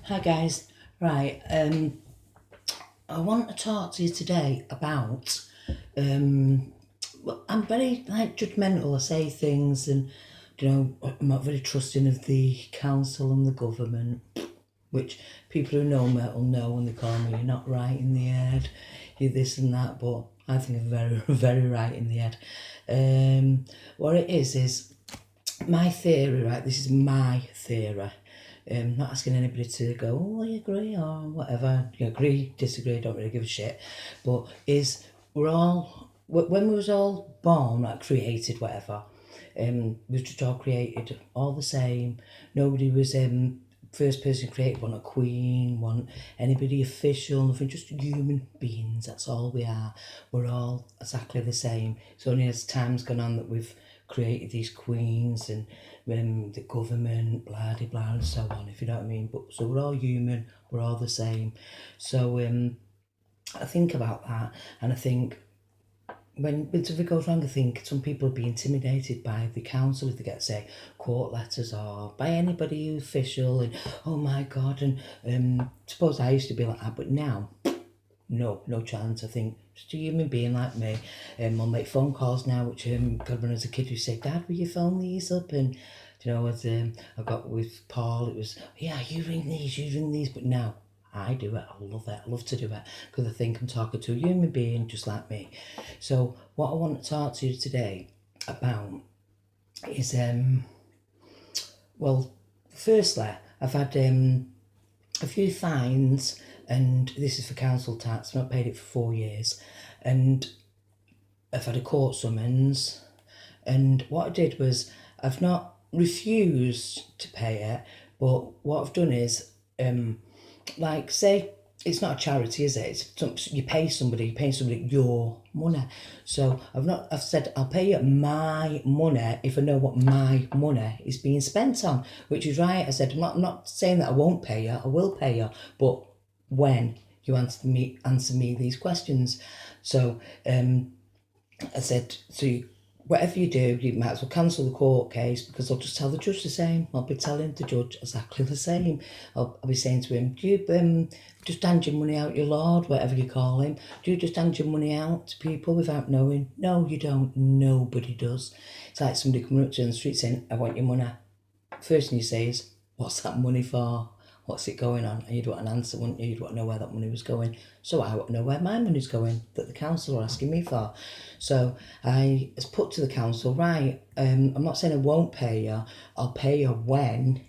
Hi guys. Right, I want to talk to you today about well, I'm very judgmental. I say things and I'm not very trusting of the council and the government, which people who know me will know when they call me you're not right in the head, you're this and that, but I think I'm very very right in the head. What it is my theory, right? This is my theory. Not asking anybody to go, oh, I agree or whatever. You agree, disagree, don't really give a shit. But we're all, when we was all born, like created, whatever, we was just all created all the same. Nobody was first person created, want a queen, want anybody official, nothing, just human beings. That's all we are. We're all exactly the same. It's only as time's gone on that we've created these queens and the government, blah de blah, and so on. If you know what I mean. But so we're all human. We're all the same. So I think about that, and I think when something goes wrong, I think some people be intimidated by the council if they get, say, court letters or by anybody official, and oh my god, and suppose I used to be like that, but now no chance. I think just a human being like me. I'll make phone calls now, which God, when I was a kid, we say, Dad, will you phone these up? And as I got with Paul, it was, yeah, you ring these. But now I do it. I love it. I love to do it because I think I'm talking to a human being just like me. So what I want to talk to you today about is well, firstly, I've had a few fines, and this is for council tax. I've not paid it for 4 years, and I've had a court summons. And what I did was, I've not refused to pay it, but what I've done is, say, it's not a charity, is it? You pay somebody, your money. So I've said I'll pay you my money if I know what my money is being spent on, which is right. I said I'm not saying that I won't pay you, I will pay you, but when you answer me these questions. So I said, whatever you do, you might as well cancel the court case, because I'll just tell the judge the same. I'll be telling the judge exactly the same. I'll be saying to him, do you just hand your money out, your lord, whatever you call him? Do you just hand your money out to people without knowing? No, you don't. Nobody does. It's like somebody coming up to you on the street saying, I want your money. First thing you say is, what's that money for? What's it going on? And you'd want an answer, wouldn't you? You'd want to know where that money was going. So I want to know where my money's going that the council are asking me for. So I put to the council, right, I'm not saying I won't pay you. I'll pay you when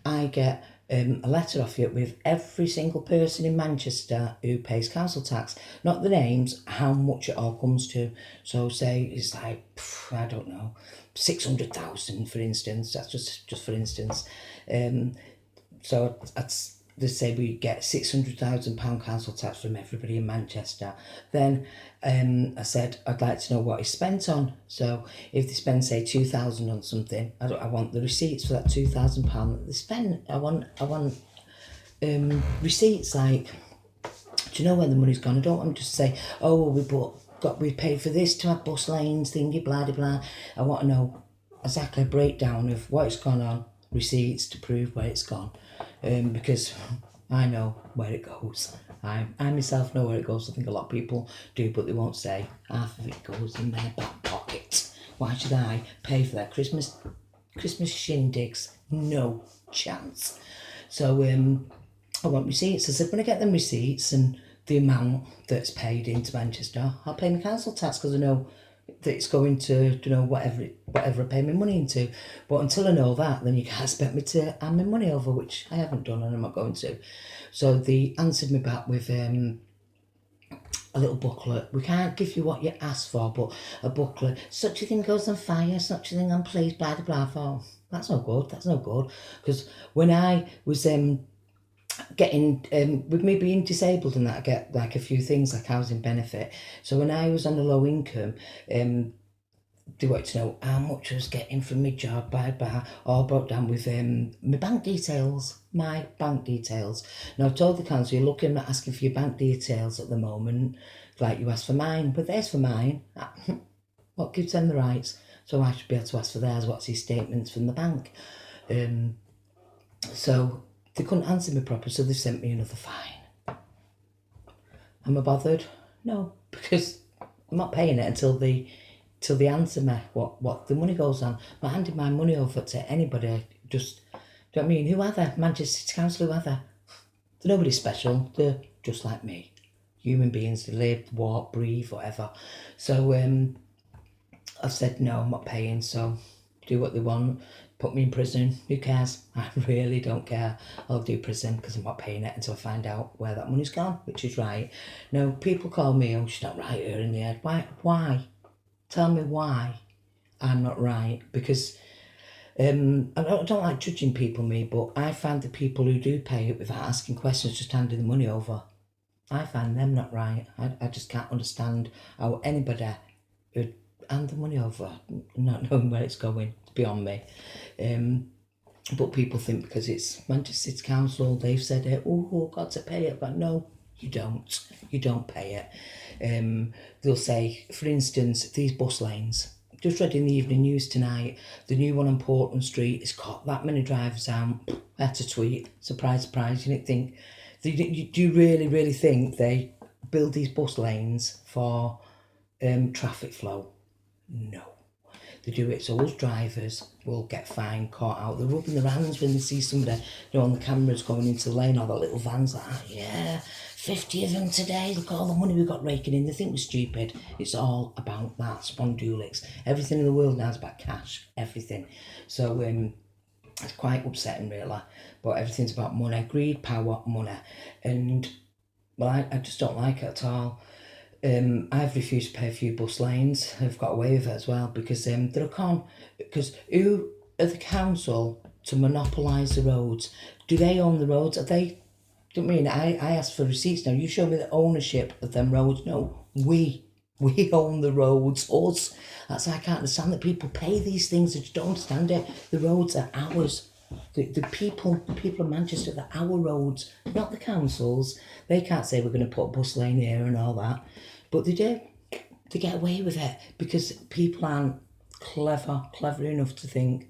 I get a letter off you with every single person in Manchester who pays council tax. Not the names, how much it all comes to. So say it's like, I don't know, 600,000 for instance. That's just for instance. So that's, they say we get £600,000 council tax from everybody in Manchester. Then I said I'd like to know what it's spent on. So if they spend, say, 2,000 on something, I want the receipts for that £2,000 that they spent. I want receipts, like, do you know where the money's gone? I don't want them to say, oh, well, we paid for this to have bus lanes, thingy, blah, blah, blah. I want to know exactly a breakdown of what it's gone on, receipts to prove where it's gone, because I know where it goes. I myself know where it goes. I think a lot of people do, but they won't say. Half of it goes in their back pocket. Why should I pay for their Christmas shindigs? No chance. So I want receipts. I said when I get them receipts and the amount that's paid into Manchester, I'll pay my council tax, because I know that it's going to, whatever I pay my money into. But until I know that, then you can't expect me to hand my money over, which I haven't done and I'm not going to. So they answered me back with a little booklet. We can't give you what you asked for, but a booklet. Such a thing goes on fire, such a thing on police, blah, blah, blah. For that's no good. Because when I was getting with me being disabled and that, I get like a few things like housing benefit. So when I was on a low income, they wanted to know how much I was getting from my job, all brought down with my bank details. Now I told the council, you're looking at asking for your bank details at the moment, like you asked for mine, but there's for mine. What gives them the rights? So I should be able to ask for theirs. What's his statements from the bank? So they couldn't answer me properly, so they sent me another fine. Am I bothered? No, because I'm not paying it until they answer me what the money goes on. I'm not handing my money over to anybody. Just, do you know what I mean? Who are they? Manchester City Council, who are they? They're nobody special. They're just like me. Human beings, they live, walk, breathe, whatever. So I've said no, I'm not paying, so do what they want. Put me in prison, who cares? I really don't care. I'll do prison because I'm not paying it until I find out where that money's gone, which is right. Now, people call me, oh, she's not right here in the head. Why? Tell me why I'm not right. Because I don't like judging people, but I find the people who do pay it without asking questions, just handing the money over, I find them not right. I just can't understand how anybody would hand the money over, not knowing where it's going. It's beyond me. But people think because it's Manchester City Council, they've said it, oh, I've got to pay it. But no, you don't. You don't pay it. They'll say, for instance, these bus lanes. Just read in the evening news tonight, the new one on Portland Street has got that many drivers out. That's a tweet. Surprise, surprise. You didn't think, do you really think they build these bus lanes for traffic flow? No. They do it so us drivers will get fined, caught out. They're rubbing their hands when they see somebody, on the cameras going into the lane, or the little vans like, yeah, 50 of them today, look at all the money we got raking in. They think we're stupid. It's all about that, spondulix. Everything in the world now is about cash, everything. So it's quite upsetting really, but everything's about money, greed, power, money. And, well, I just don't like it at all. I've refused to pay a few bus lanes. I've got away with it as well because they're a con. Because who are the council to monopolise the roads? Do they own the roads? Are they? Do you know what I mean? I asked for receipts now. You show me the ownership of them roads. No, we own the roads. Us. That's why I can't understand that people pay these things. I just don't understand it. The roads are ours. The people of Manchester, they're our roads, not the councils. They can't say we're going to put a bus lane here and all that. But they do. They get away with it because people aren't clever enough to think,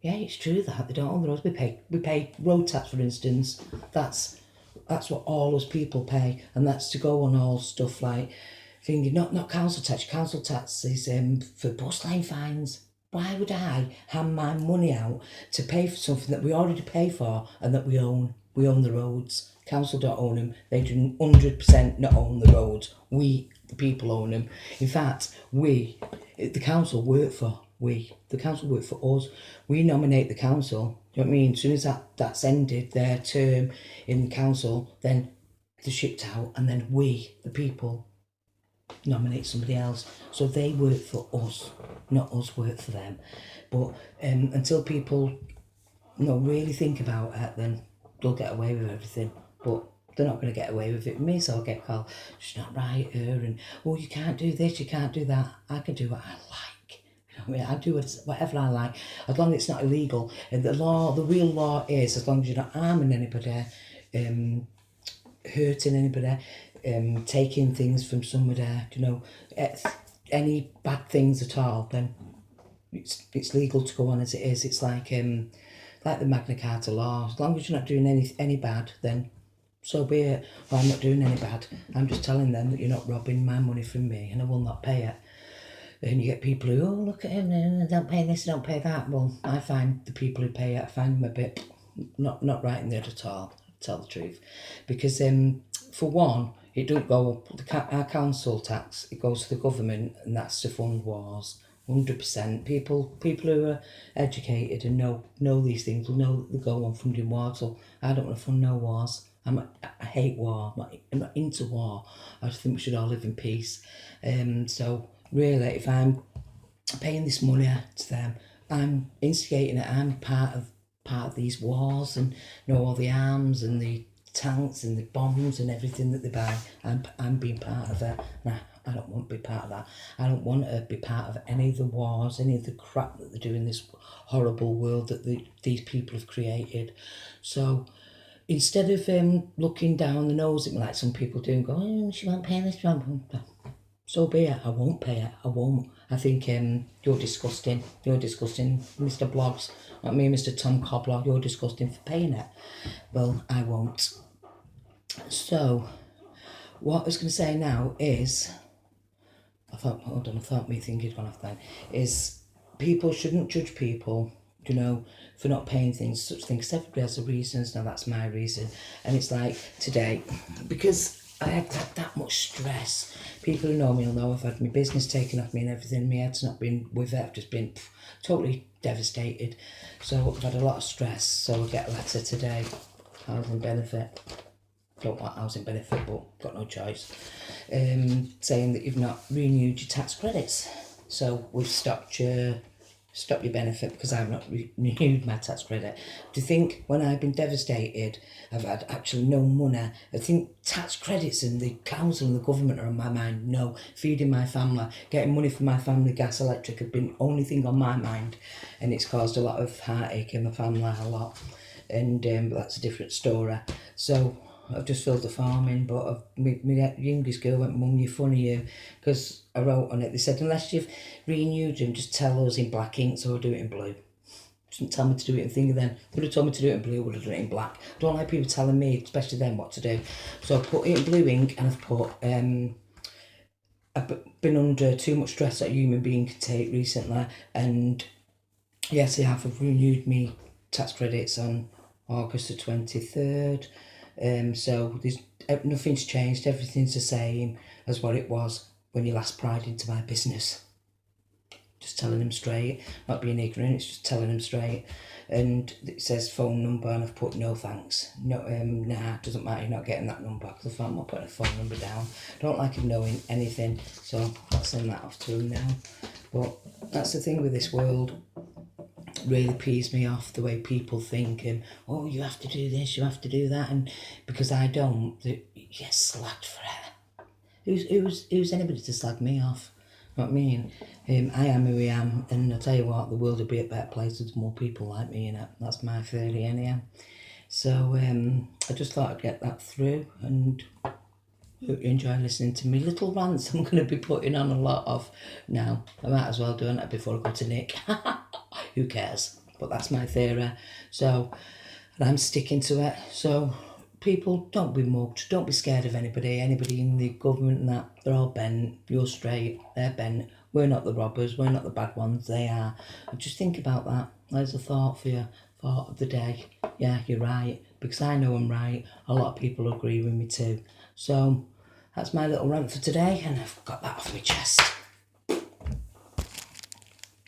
yeah, it's true that they don't own the roads. We pay road tax, for instance. That's what all us people pay, and that's to go on all stuff like thinking not council tax. Council tax is for bus lane fines. Why would I hand my money out to pay for something that we already pay for and that we own? We own the roads. Council don't own them. They do 100% not own the roads. We, the people, own them. In fact, the council work for the council work for us. We nominate the council. Do you know what I mean? As soon as that's ended, their term in the council, then they're shipped out, and then we, the people, nominate somebody else. So they work for us, not us work for them. But until people really think about it, then they'll get away with everything. But they're not going to get away with it with me, so I'll get called, she's not right here, and you can't do this, you can't do that. I can do what I like. I mean, I do whatever I like, as long as it's not illegal. And the real law is, as long as you're not harming anybody, hurting anybody, taking things from somebody, any bad things at all, then it's legal to go on as it is. It's like the Magna Carta law. As long as you're not doing any bad, then so be it. Well, I'm not doing any bad. I'm just telling them that you're not robbing my money from me, and I will not pay it. And you get people who, look at him, don't pay this, don't pay that. Well, I find the people who pay it, I find them a bit not right in there at all, to tell the truth. Because for one, it don't go, our council tax, it goes to the government, and that's to fund wars. 100%. People who are educated and know these things will know that they go on funding wars. So I don't want to fund no wars. I hate war. I'm not into war. I just think we should all live in peace. So really, if I'm paying this money to them, I'm instigating it. I'm part of these wars, and all the arms and the tanks and the bombs and everything that they buy. I'm being part of it. And I don't want to be part of that. I don't want to be part of any of the wars, any of the crap that they do in this horrible world that these people have created. So instead of looking down the nose at me like some people do and go, she won't pay this, she won't. So be it. I won't pay it. I won't. I think you're disgusting. You're disgusting, Mr. Blogs. Not me, Mr. Tom Cobbler. You're disgusting for paying it. Well, I won't. So, what I was going to say now is, I thought me thinking gone off then, is people shouldn't judge people, for not paying things, such things. Everybody has a reasons. Now that's my reason. And it's like today, because I had that much stress. People who know me will know I've had my business taken off me and everything. My head's not been with it. I've just been totally devastated. So I've had a lot of stress. So I get a letter today, housing benefit. Don't want housing benefit, but got no choice. Saying that you've not renewed your tax credits. So we've stopped your benefit because I've not renewed my tax credit. Do you think when I've been devastated, I've had actually no money? I think tax credits and the council and the government are on my mind. No, feeding my family, getting money for my family, gas, electric have been the only thing on my mind, and it's caused a lot of heartache in my family, a lot. And but that's a different story. So I've just filled the form in, but my youngest girl went, "Mum, you're funny, you," because I wrote on it. They said, unless you've renewed them, just tell us in black ink, so I'll do it in blue. Didn't tell me to do it in thing then. Would have told me to do it in blue, would have done it in black. I don't like people telling me, especially them, what to do. So I put it in blue ink, and I've put, I've been under too much stress that a human being can take recently, and yes, I have renewed me tax credits on August the 23rd. So there's nothing's changed. Everything's the same as what it was when you last pried into my business. Just telling them straight, not being ignorant. It's just telling them straight. And it says phone number, and I've put no thanks. No, nah, doesn't matter. You're not getting that number because I'm not putting a phone number down. Don't like him knowing anything, so I'll send that off to him now. But that's the thing with this world. Really pees me off the way people think, and oh, you have to do this, you have to do that, and because I don't, you get slagged for it. Who's anybody to slag me off? You know what I mean? I am who I am, and I tell you what, the world would be a better place with more people like me in it. That's my theory anyhow. So I just thought I'd get that through, and hope you enjoy listening to me little rants I'm going to be putting on a lot of now. I might as well do that before I go to Nick. Who cares? But that's my theory. So, and I'm sticking to it. So, people, don't be mugged. Don't be scared of anybody. Anybody in the government and that, they're all bent. You're straight. They're bent. We're not the robbers. We're not the bad ones. They are. And just think about that. There's a thought for you. Thought of the day. Yeah, you're right. Because I know I'm right. A lot of people agree with me too. So, that's my little rant for today. And I've got that off my chest.